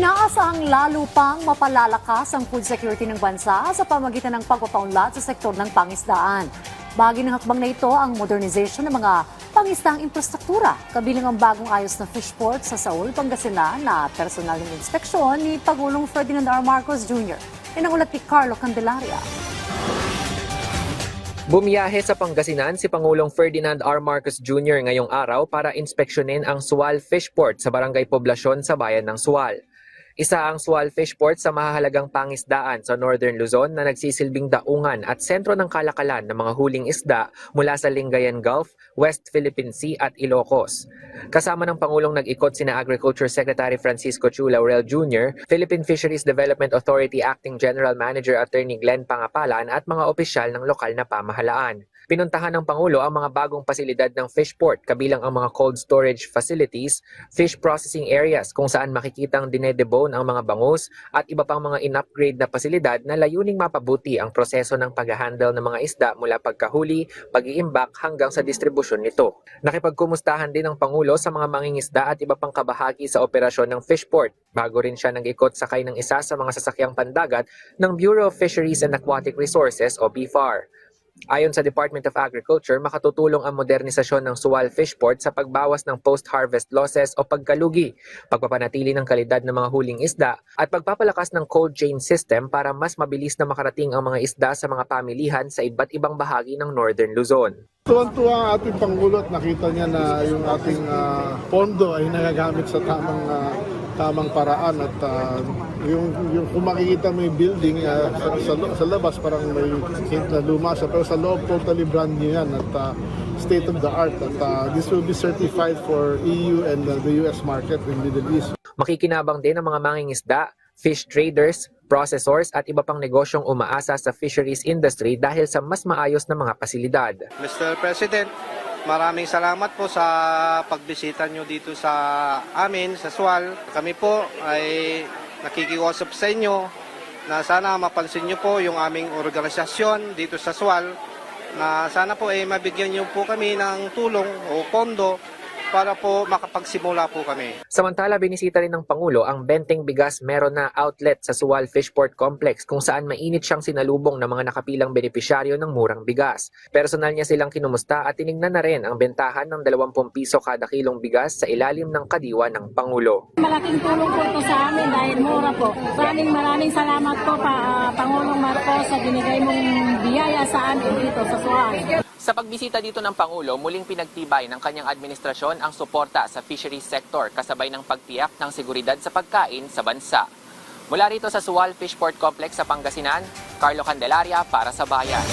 Inaasahang lalo pang mapalalakas ang food security ng bansa sa pamagitan ng pagpapaunlad sa sektor ng pangisdaan. Bahagi ng hakbang na ito ang modernization ng mga pangisdang infrastruktura, kabilang ang bagong ayos na fish port sa Saul, Pangasinan na personal ng inspeksyon ni Pangulong Ferdinand R. Marcos Jr. Yan ang ulat ni Carlo Candelaria. Bumiyahe sa Pangasinan si Pangulong Ferdinand R. Marcos Jr. ngayong araw para inspeksyonin ang Sual Fishport sa Barangay Poblasyon sa bayan ng Sual. Isa ang Sual Fishport sa mahahalagang pangisdaan sa Northern Luzon na nagsisilbing daungan at sentro ng kalakalan ng mga huling isda mula sa Lingayen Gulf, West Philippine Sea at Ilocos. Kasama ng Pangulong nag-ikot sina Agriculture Secretary Francisco Chu Laurel Jr., Philippine Fisheries Development Authority Acting General Manager Attorney Glenn Pangapalan at mga opisyal ng lokal na pamahalaan. Pinuntahan ng Pangulo ang mga bagong pasilidad ng fishport kabilang ang mga cold storage facilities, fish processing areas kung saan makikitang dinedebone ang mga bangus at iba pang mga in-upgrade na pasilidad na layuning mapabuti ang proseso ng pag-handle ng mga isda mula pagkahuli, pag-iimbak hanggang sa distribusyon nito. Nakipagkumustahan din ng Pangulo sa mga mangingisda at iba pang kabahagi sa operasyon ng fishport bago rin siya nag-ikot sakay ng isa sa mga sasakyang pandagat ng Bureau of Fisheries and Aquatic Resources o BFAR. Ayon sa Department of Agriculture, makatutulong ang modernisasyon ng Sual Fishport sa pagbawas ng post-harvest losses o pagkalugi, pagpapanatili ng kalidad ng mga huling isda, at pagpapalakas ng cold chain system para mas mabilis na makarating ang mga isda sa mga pamilihan sa iba't ibang bahagi ng Northern Luzon. Tuwan-tuwa ang ating Pangulo at nakita niya na yung ating pondo ay nagagamit sa tamang paraan at yung kung makikita mo yung building sa labas parang may hint na lumasa pero sa loob totally brand new yan at state of the art at this will be certified for EU and the US market in Middle East. Makikinabang din ang mga mangingisda, fish traders, processors at iba pang negosyong umaasa sa fisheries industry dahil sa mas maayos na mga pasilidad. Mr. President, maraming salamat po sa pagbisita nyo dito sa amin, sa Sual. Kami po ay nakikiusap sa inyo na sana mapansin nyo po yung aming organisasyon dito sa Sual na sana po ay mabigyan nyo po kami ng tulong o pondo para po makapagsimula po kami. Samantala, binisita rin ng Pangulo ang Benteng Bigas meron na outlet sa Sual Fishport Complex kung saan mainit siyang sinalubong ng mga nakapilang benepisyaryo ng murang bigas. Personal niya silang kinumusta at tinignan na rin ang bentahan ng 20 piso kada kilong bigas sa ilalim ng kadiwa ng Pangulo. Malaking tulong po ito sa amin dahil mura po. Maraming salamat po Pangulong Marcos sa binigay mong biyaya sa amin dito sa Sual. Sa pagbisita dito ng Pangulo, muling pinagtibay ng kanyang administrasyon ang suporta sa fisheries sector kasabay ng pagtiyak ng seguridad sa pagkain sa bansa. Mula rito sa Sual Fishport Complex sa Pangasinan, Carlo Candelaria para sa Bayan.